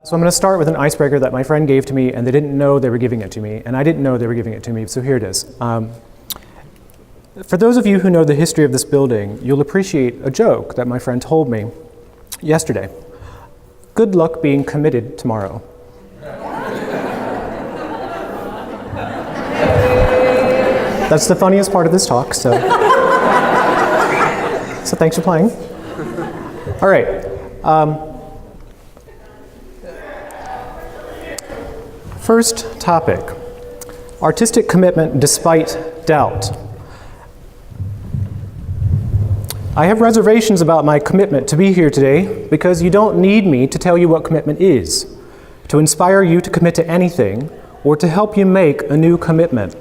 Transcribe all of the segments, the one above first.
So I'm going to start with an icebreaker that my friend gave to me, and they didn't know they were giving it to me, and I didn't know they were giving it to me, so here it is. For those of you who know the history of this building, you'll appreciate a joke that my friend told me yesterday. Good luck being committed tomorrow. That's the funniest part of this talk, so thanks for playing. All right. First topic, artistic commitment despite doubt. I have reservations about my commitment to be here today because you don't need me to tell you what commitment is, to inspire you to commit to anything, or to help you make a new commitment.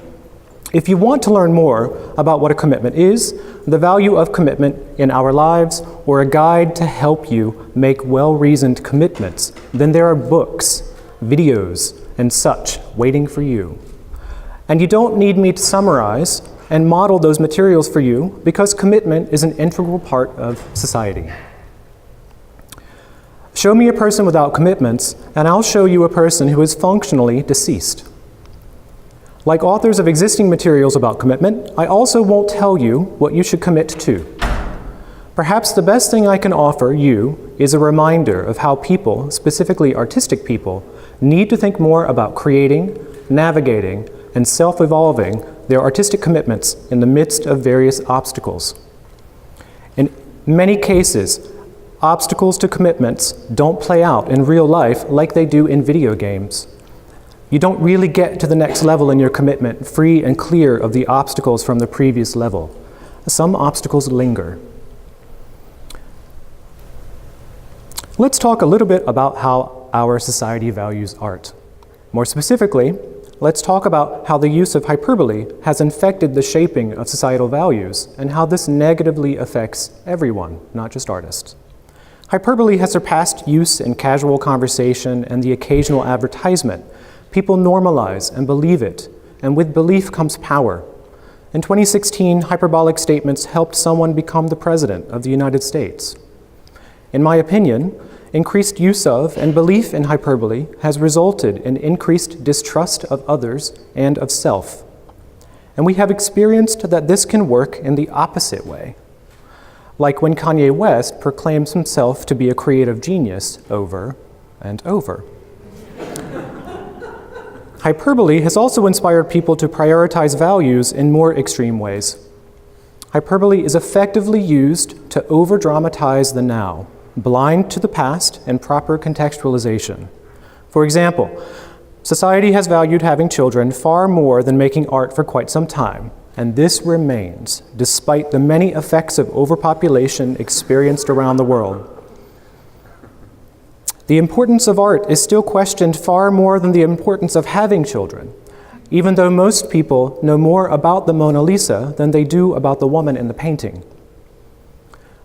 If you want to learn more about what a commitment is, the value of commitment in our lives, or a guide to help you make well-reasoned commitments, then there are books, videos, and such waiting for you. And you don't need me to summarize and model those materials for you because commitment is an integral part of society. Show me a person without commitments, and I'll show you a person who is functionally deceased. Like authors of existing materials about commitment, I also won't tell you what you should commit to. Perhaps the best thing I can offer you is a reminder of how people, specifically artistic people, need to think more about creating, navigating, and self-evolving their artistic commitments in the midst of various obstacles. In many cases, obstacles to commitments don't play out in real life like they do in video games. You don't really get to the next level in your commitment free and clear of the obstacles from the previous level. Some obstacles linger. Let's talk a little bit about how our society values art. More specifically, let's talk about how the use of hyperbole has infected the shaping of societal values and how this negatively affects everyone, not just artists. Hyperbole has surpassed use in casual conversation and the occasional advertisement. People normalize and believe it, and with belief comes power. In 2016, hyperbolic statements helped someone become the president of the United States. In my opinion, increased use of and belief in hyperbole has resulted in increased distrust of others and of self. And we have experienced that this can work in the opposite way, like when Kanye West proclaims himself to be a creative genius over and over. Hyperbole has also inspired people to prioritize values in more extreme ways. Hyperbole is effectively used to over-dramatize the now, blind to the past and proper contextualization. For example, society has valued having children far more than making art for quite some time, and this remains despite the many effects of overpopulation experienced around the world. The importance of art is still questioned far more than the importance of having children, even though most people know more about the Mona Lisa than they do about the woman in the painting.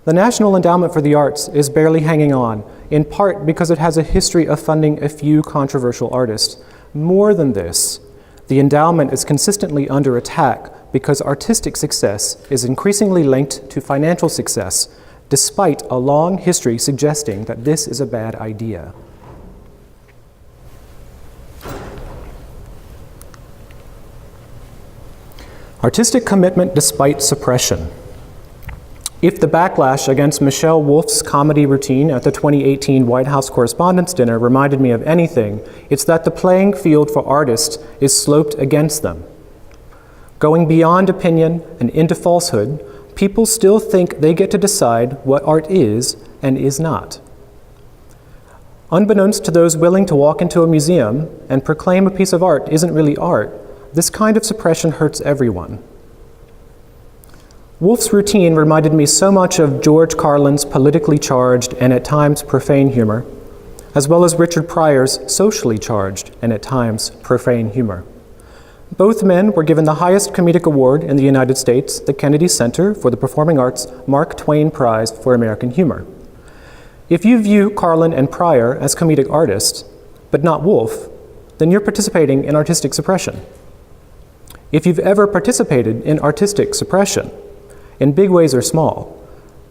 The National Endowment for the Arts is barely hanging on, in part because it has a history of funding a few controversial artists. More than this, the endowment is consistently under attack because artistic success is increasingly linked to financial success, despite a long history suggesting that this is a bad idea. Artistic commitment despite suppression. If the backlash against Michelle Wolf's comedy routine at the 2018 White House Correspondents' Dinner reminded me of anything, it's that the playing field for artists is sloped against them. Going beyond opinion and into falsehood, people still think they get to decide what art is and is not. Unbeknownst to those willing to walk into a museum and proclaim a piece of art isn't really art, this kind of suppression hurts everyone. Wolf's routine reminded me so much of George Carlin's politically charged and at times profane humor, as well as Richard Pryor's socially charged and at times profane humor. Both men were given the highest comedic award in the United States, the Kennedy Center for the Performing Arts Mark Twain Prize for American Humor. If you view Carlin and Pryor as comedic artists, but not Wolf, then you're participating in artistic suppression. If you've ever participated in artistic suppression, in big ways or small,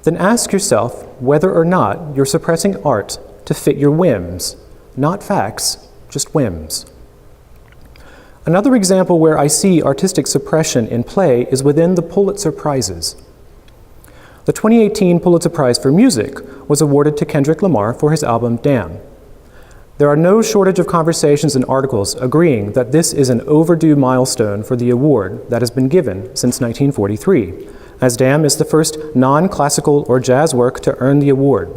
then ask yourself whether or not you're suppressing art to fit your whims, not facts, just whims. Another example where I see artistic suppression in play is within the Pulitzer Prizes. The 2018 Pulitzer Prize for Music was awarded to Kendrick Lamar for his album Damn. There are no shortage of conversations and articles agreeing that this is an overdue milestone for the award that has been given since 1943, as Damn is the first non-classical or jazz work to earn the award.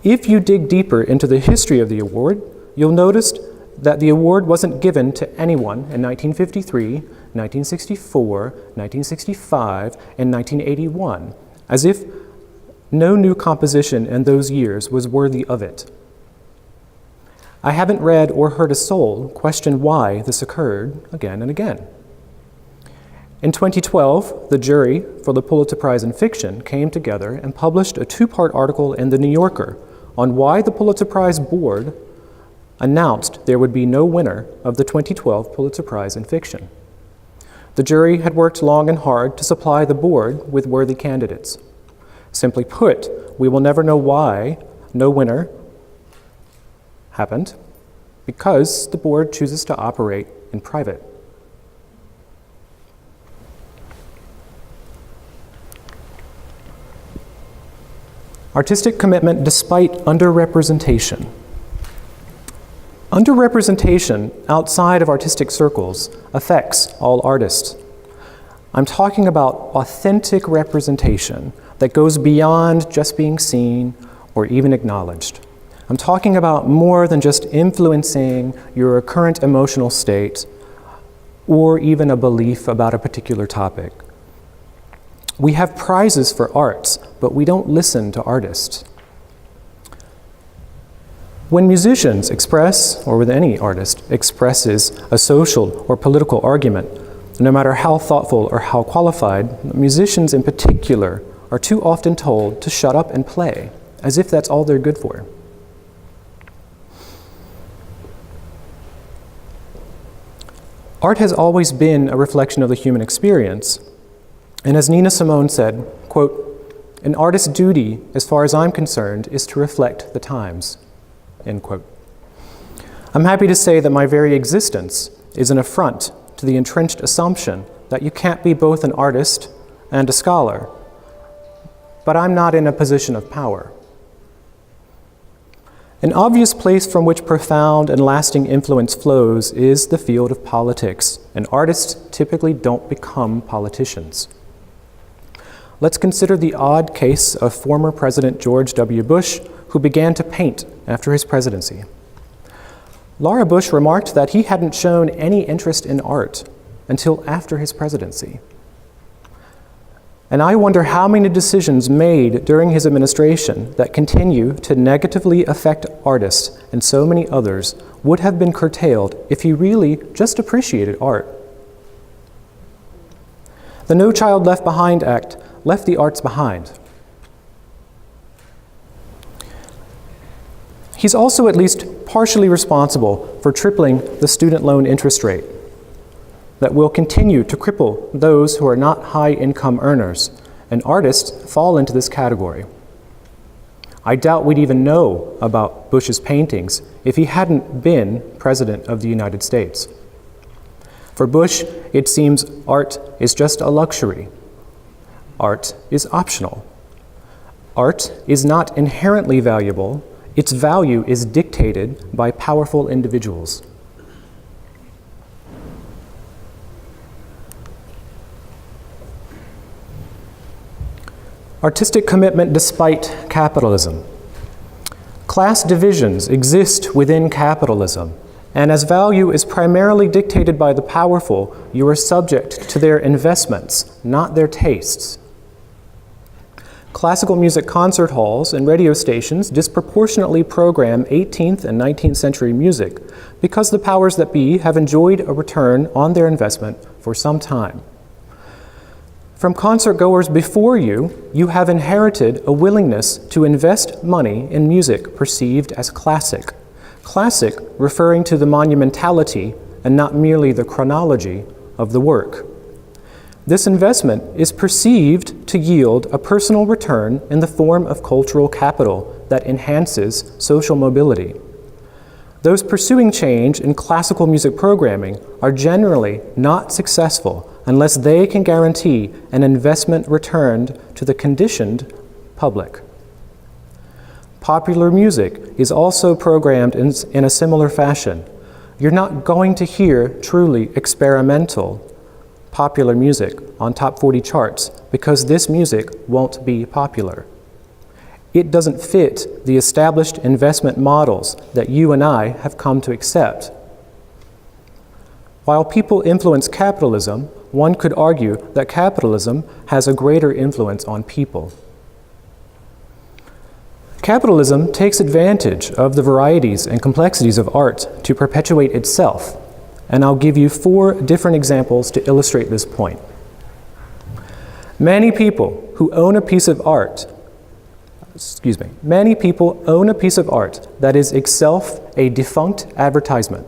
If you dig deeper into the history of the award, you'll notice that the award wasn't given to anyone in 1953, 1964, 1965, and 1981, as if no new composition in those years was worthy of it. I haven't read or heard a soul question why this occurred again and again. In 2012, the jury for the Pulitzer Prize in Fiction came together and published a two-part article in The New Yorker on why the Pulitzer Prize board announced there would be no winner of the 2012 Pulitzer Prize in Fiction. The jury had worked long and hard to supply the board with worthy candidates. Simply put, we will never know why no winner happened, because the board chooses to operate in private. Artistic commitment despite underrepresentation. Underrepresentation outside of artistic circles affects all artists. I'm talking about authentic representation that goes beyond just being seen or even acknowledged. I'm talking about more than just influencing your current emotional state or even a belief about a particular topic. We have prizes for arts, but we don't listen to artists. When musicians express, or with any artist, expresses a social or political argument, no matter how thoughtful or how qualified, musicians in particular are too often told to shut up and play, as if that's all they're good for. Art has always been a reflection of the human experience, and as Nina Simone said, quote, "An artist's duty, as far as I'm concerned, is to reflect the times," end quote. I'm happy to say that my very existence is an affront to the entrenched assumption that you can't be both an artist and a scholar, but I'm not in a position of power. An obvious place from which profound and lasting influence flows is the field of politics, and artists typically don't become politicians. Let's consider the odd case of former President George W. Bush, who began to paint after his presidency. Laura Bush remarked that he hadn't shown any interest in art until after his presidency. And I wonder how many decisions made during his administration that continue to negatively affect artists and so many others would have been curtailed if he really just appreciated art. The No Child Left Behind Act left the arts behind. He's also at least partially responsible for tripling the student loan interest rate that will continue to cripple those who are not high-income earners, and artists fall into this category. I doubt we'd even know about Bush's paintings if he hadn't been President of the United States. For Bush, it seems art is just a luxury. Art is optional. Art is not inherently valuable. Its value is dictated by powerful individuals. Artistic commitment despite capitalism. Class divisions exist within capitalism, and as value is primarily dictated by the powerful, you are subject to their investments, not their tastes. Classical music concert halls and radio stations disproportionately program 18th and 19th century music because the powers that be have enjoyed a return on their investment for some time. From concert goers before you, you have inherited a willingness to invest money in music perceived as classic. Classic referring to the monumentality and not merely the chronology of the work. This investment is perceived to yield a personal return in the form of cultural capital that enhances social mobility. Those pursuing change in classical music programming are generally not successful unless they can guarantee an investment returned to the conditioned public. Popular music is also programmed in a similar fashion. You're not going to hear truly experimental popular music on top 40 charts because this music won't be popular. It doesn't fit the established investment models that you and I have come to accept. While people influence capitalism, one could argue that capitalism has a greater influence on people. Capitalism takes advantage of the varieties and complexities of art to perpetuate itself, and I'll give you 4 different examples to illustrate this point. Many people own a piece of art that is itself a defunct advertisement.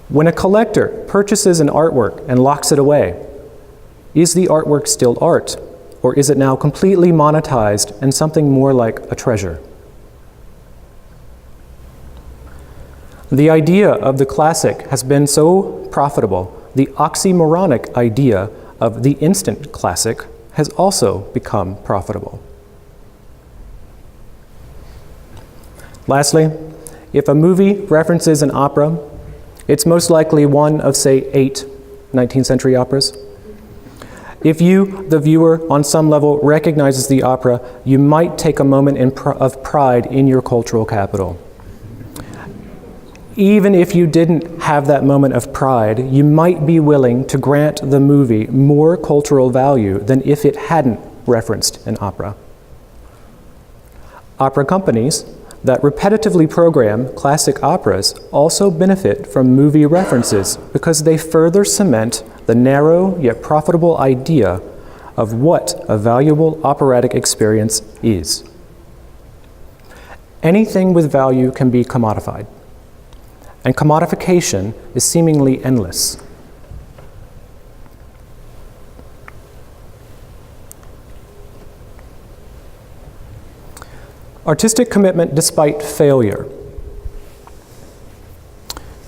When a collector purchases an artwork and locks it away, is the artwork still art, or is it now completely monetized and something more like a treasure? The idea of the classic has been so profitable, the oxymoronic idea of the instant classic has also become profitable. Lastly, if a movie references an opera, it's most likely one of, say, 8 19th century operas. If you, the viewer, on some level recognizes the opera, you might take a moment of pride in your cultural capital. Even if you didn't have that moment of pride, you might be willing to grant the movie more cultural value than if it hadn't referenced an opera. Opera companies that repetitively program classic operas also benefit from movie references because they further cement the narrow yet profitable idea of what a valuable operatic experience is. Anything with value can be commodified, and commodification is seemingly endless. Artistic commitment despite failure.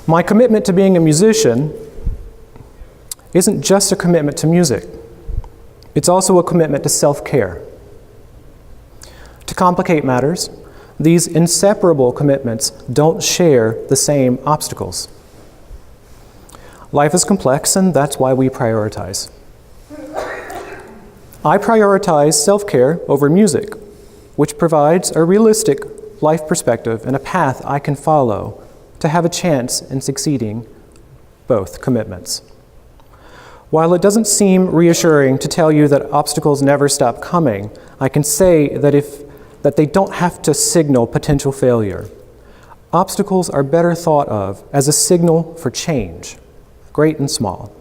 My commitment to being a musician isn't just a commitment to music. It's also a commitment to self-care. To complicate matters, these inseparable commitments don't share the same obstacles. Life is complex, and that's why we prioritize. I prioritize self-care over music, which provides a realistic life perspective and a path I can follow to have a chance in succeeding both commitments. While it doesn't seem reassuring to tell you that obstacles never stop coming, I can say that they don't have to signal potential failure. Obstacles are better thought of as a signal for change, great and small.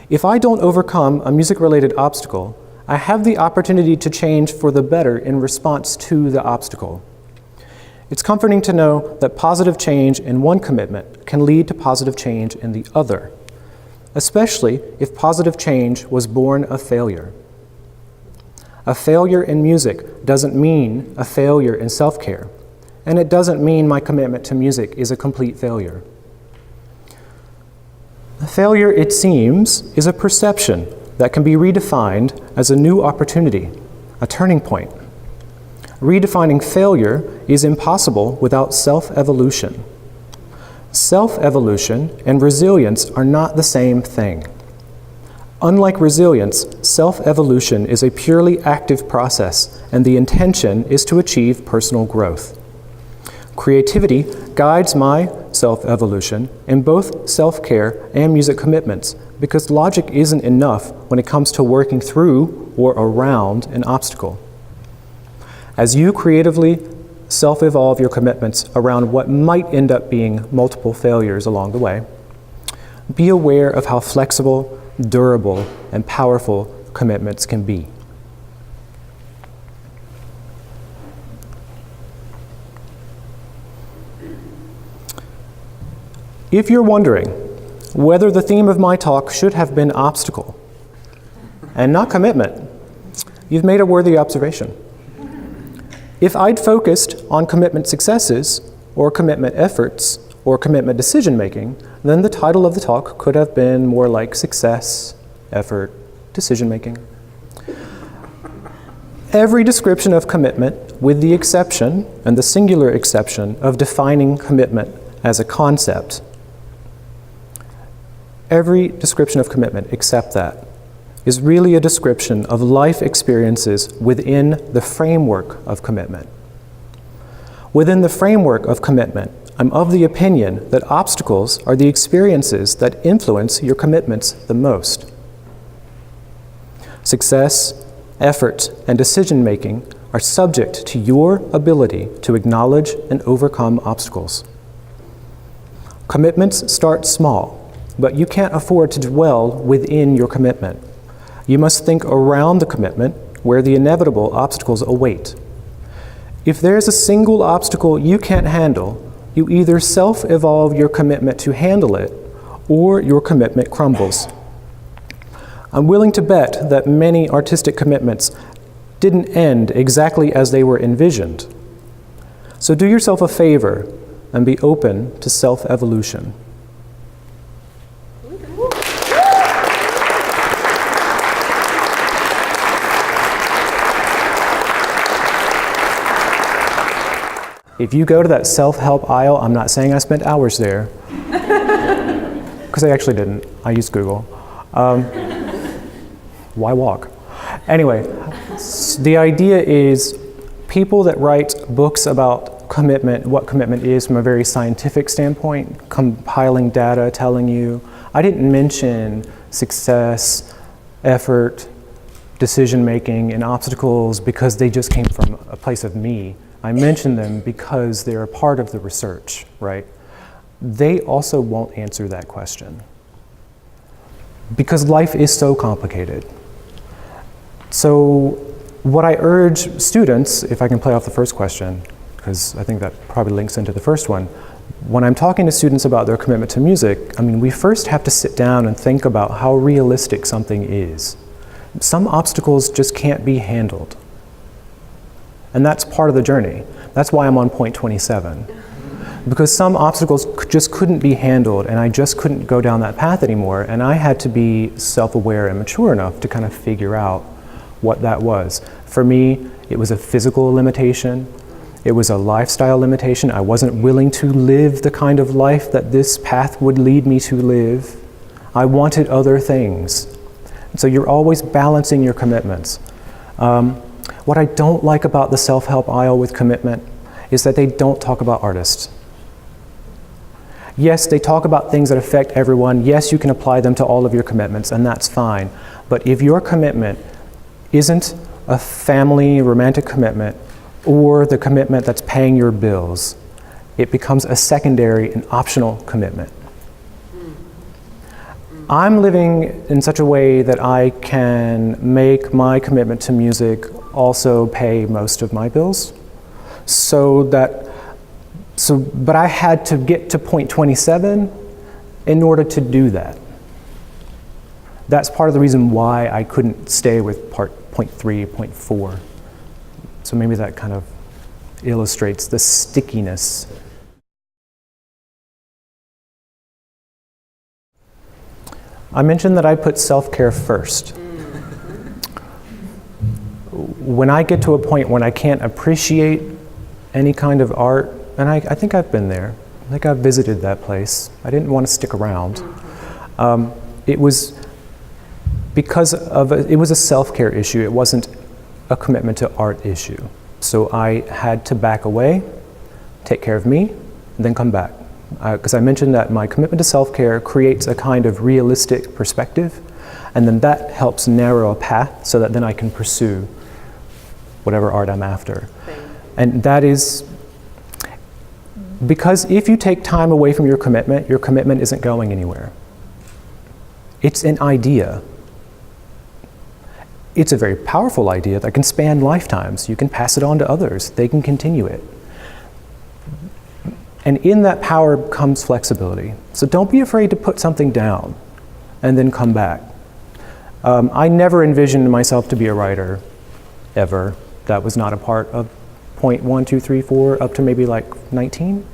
If I don't overcome a music-related obstacle, I have the opportunity to change for the better in response to the obstacle. It's comforting to know that positive change in one commitment can lead to positive change in the other, especially if positive change was born of failure. A failure in music doesn't mean a failure in self-care, and it doesn't mean my commitment to music is a complete failure. A failure, it seems, is a perception that can be redefined as a new opportunity, a turning point. Redefining failure is impossible without self-evolution. Self-evolution and resilience are not the same thing. Unlike resilience, self-evolution is a purely active process, and the intention is to achieve personal growth. Creativity guides my self-evolution in both self-care and music commitments, because logic isn't enough when it comes to working through or around an obstacle. As you creatively self-evolve your commitments around what might end up being multiple failures along the way, be aware of how flexible, durable, and powerful commitments can be. If you're wondering whether the theme of my talk should have been obstacle and not commitment, you've made a worthy observation. If I'd focused on commitment successes, or commitment efforts, or commitment decision making, then the title of the talk could have been more like Success, Effort, Decision Making. Every description of commitment, with the exception, and the singular exception, of defining commitment as a concept, every description of commitment except that is really a description of life experiences within the framework of commitment. Within the framework of commitment, I'm of the opinion that obstacles are the experiences that influence your commitments the most. Success, effort, and decision-making are subject to your ability to acknowledge and overcome obstacles. Commitments start small, but you can't afford to dwell within your commitment. You must think around the commitment where the inevitable obstacles await. If there's a single obstacle you can't handle, you either self-evolve your commitment to handle it, or your commitment crumbles. I'm willing to bet that many artistic commitments didn't end exactly as they were envisioned. So do yourself a favor and be open to self-evolution. If you go to that self-help aisle, I'm not saying I spent hours there, because I actually didn't. I used Google. Why walk? Anyway, the idea is people that write books about commitment, what commitment is from a very scientific standpoint, compiling data, telling you. I didn't mention success, effort, decision-making, and obstacles because they just came from a place of me. I mention them because they're a part of the research, right? They also won't answer that question because life is so complicated. So what I urge students, if I can play off the first question, because I think that probably links into the first one, when I'm talking to students about their commitment to music, I mean, we first have to sit down and think about how realistic something is. Some obstacles just can't be handled. And that's part of the journey. That's why I'm on point 27. Because some obstacles just couldn't be handled and I just couldn't go down that path anymore, and I had to be self-aware and mature enough to kind of figure out what that was. For me, it was a physical limitation. It was a lifestyle limitation. I wasn't willing to live the kind of life that this path would lead me to live. I wanted other things. So you're always balancing your commitments. What I don't like about the self-help aisle with commitment is that they don't talk about artists. Yes, they talk about things that affect everyone. Yes, you can apply them to all of your commitments, and that's fine. But if your commitment isn't a family romantic commitment or the commitment that's paying your bills, it becomes a secondary and optional commitment. I'm living in such a way that I can make my commitment to music also pay most of my bills. But I had to get to point 27 in order to do that. That's part of the reason why I couldn't stay with point 3, point 4. So maybe that kind of illustrates the stickiness. I mentioned that I put self-care first. When I get to a point when I can't appreciate any kind of art, and I think I've been there, I think I've visited that place. I didn't want to stick around. It was because it was a self-care issue. It wasn't a commitment to art issue. So I had to back away, take care of me, and then come back. Because I mentioned that my commitment to self-care creates a kind of realistic perspective, and then that helps narrow a path so that then I can pursue whatever art I'm after. And that is because if you take time away from your commitment isn't going anywhere. It's an idea. It's a very powerful idea that can span lifetimes. You can pass it on to others. They can continue it. And in that power comes flexibility. So don't be afraid to put something down and then come back. I never envisioned myself to be a writer, ever. That was not a part of point 1, 2, 3, 4, up to maybe like 19.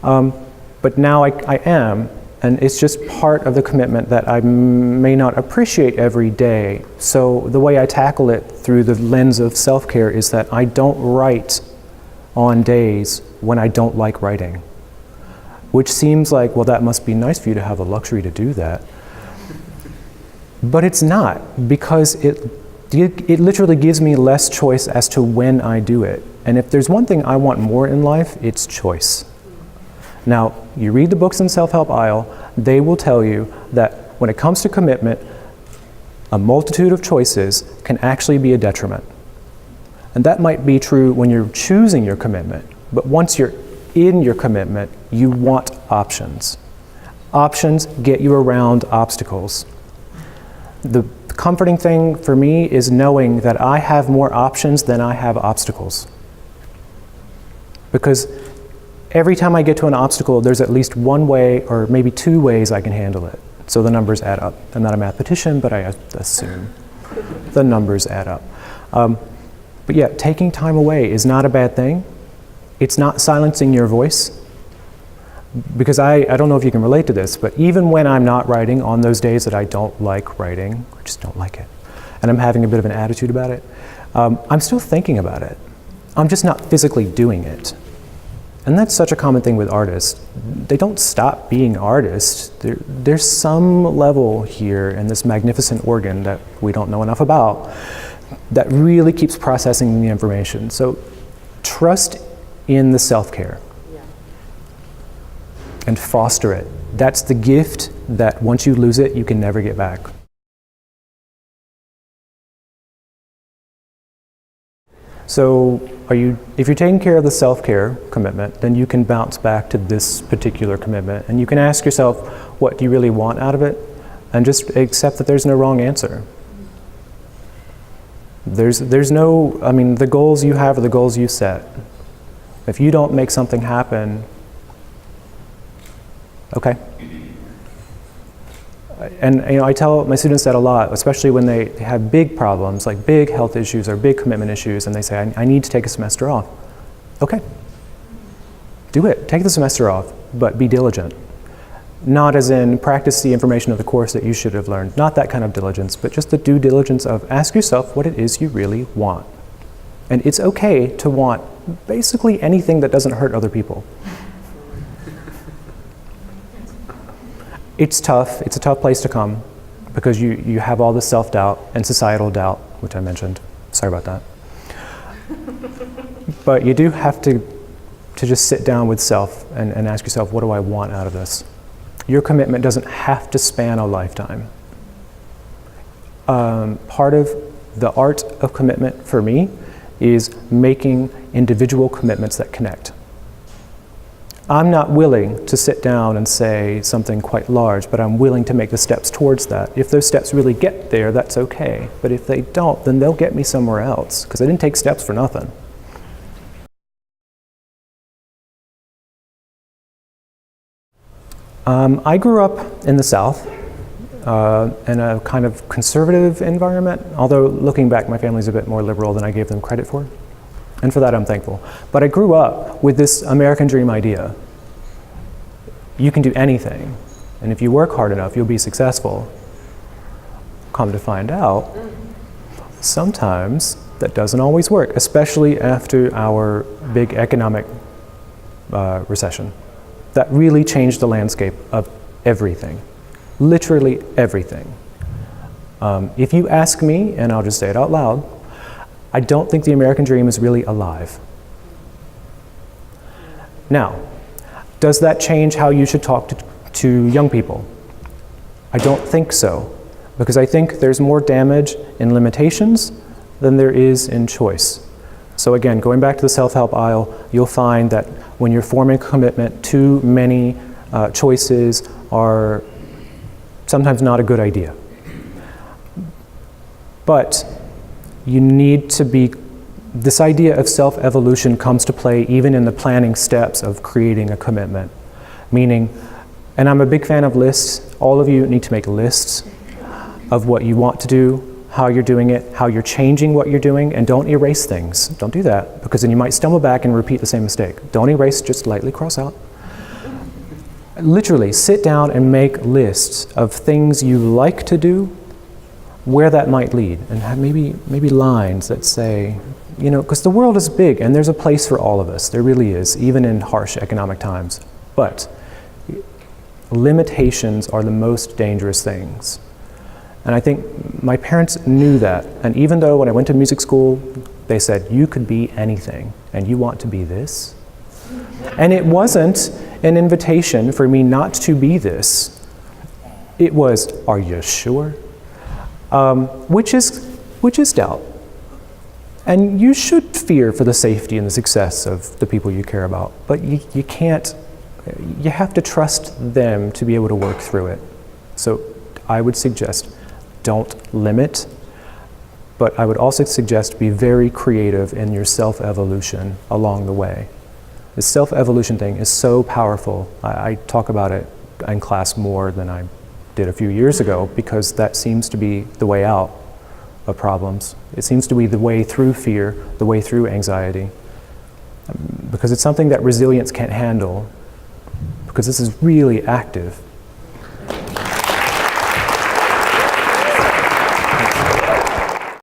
But now I am, and it's just part of the commitment that I may not appreciate every day. So the way I tackle it through the lens of self-care is that I don't write on days when I don't like writing. Which seems like, well, that must be nice for you to have the luxury to do that. But it's not, because it literally gives me less choice as to when I do it. And if there's one thing I want more in life, it's choice. Now, you read the books in self-help aisle, they will tell you that when it comes to commitment, a multitude of choices can actually be a detriment. And that might be true when you're choosing your commitment, but once you're in your commitment, you want options. Options get you around obstacles. The comforting thing for me is knowing that I have more options than I have obstacles. Because every time I get to an obstacle, there's at least one way or maybe two ways I can handle it. So the numbers add up. I'm not a mathematician, but I assume the numbers add up. But yeah, taking time away is not a bad thing. It's not silencing your voice. Because I don't know if you can relate to this, but even when I'm not writing, on those days that I don't like writing, I just don't like it, and I'm having a bit of an attitude about it, I'm still thinking about it. I'm just not physically doing it. And that's such a common thing with artists. They don't stop being artists. There's some level here in this magnificent organ that we don't know enough about that really keeps processing the information. So trust in the self-care. And foster it. That's the gift that once you lose it, you can never get back. So if you're taking care of the self-care commitment, then you can bounce back to this particular commitment, and you can ask yourself, what do you really want out of it? And just accept that there's no wrong answer. There's no, I mean, the goals you have are the goals you set. If you don't make something happen, okay. And I tell my students that a lot, especially when they have big problems, like big health issues or big commitment issues, and they say, I need to take a semester off. Okay, do it, take the semester off, but be diligent. Not as in practice the information of the course that you should have learned, not that kind of diligence, but just the due diligence of ask yourself what it is you really want. And it's okay to want basically anything that doesn't hurt other people. It's tough. It's a tough place to come because you have all this self-doubt and societal doubt, which I mentioned. Sorry about that. But you do have to just sit down with self and ask yourself, what do I want out of this? Your commitment doesn't have to span a lifetime. Part of the art of commitment for me is making individual commitments that connect. I'm not willing to sit down and say something quite large, but I'm willing to make the steps towards that. If those steps really get there, that's okay. But if they don't, then they'll get me somewhere else, because I didn't take steps for nothing. I grew up in the South, in a kind of conservative environment, although looking back, my family's a bit more liberal than I gave them credit for. And for that, I'm thankful. But I grew up with this American dream idea. You can do anything, and if you work hard enough, you'll be successful. Come to find out, sometimes that doesn't always work, especially after our big economic recession. That really changed the landscape of everything, literally everything. If you ask me, and I'll just say it out loud, I don't think the American dream is really alive. Now, does that change how you should talk to young people? I don't think so, because I think there's more damage in limitations than there is in choice. So again, going back to the self-help aisle, you'll find that when you're forming a commitment, too many choices are sometimes not a good idea. But you need to be, this idea of self-evolution comes to play even in the planning steps of creating a commitment. Meaning, and I'm a big fan of lists, all of you need to make lists of what you want to do, how you're doing it, how you're changing what you're doing, and don't erase things. Don't do that, because then you might stumble back and repeat the same mistake. Don't erase, just lightly cross out. Literally, sit down and make lists of things you like to do, where that might lead, and have maybe lines that say, you know, because the world is big and there's a place for all of us. There really is, even in harsh economic times. But limitations are the most dangerous things. And I think my parents knew that. And even though when I went to music school, they said, you could be anything, and you want to be this? And it wasn't an invitation for me not to be this. It was, are you sure? Which is doubt. And you should fear for the safety and the success of the people you care about, but you can't, you have to trust them to be able to work through it. So I would suggest don't limit, but I would also suggest be very creative in your self-evolution along the way. The self-evolution thing is so powerful. I talk about it in class more than I did a few years ago, because that seems to be the way out of problems. It seems to be the way through fear, the way through anxiety, because it's something that resilience can't handle, because this is really active.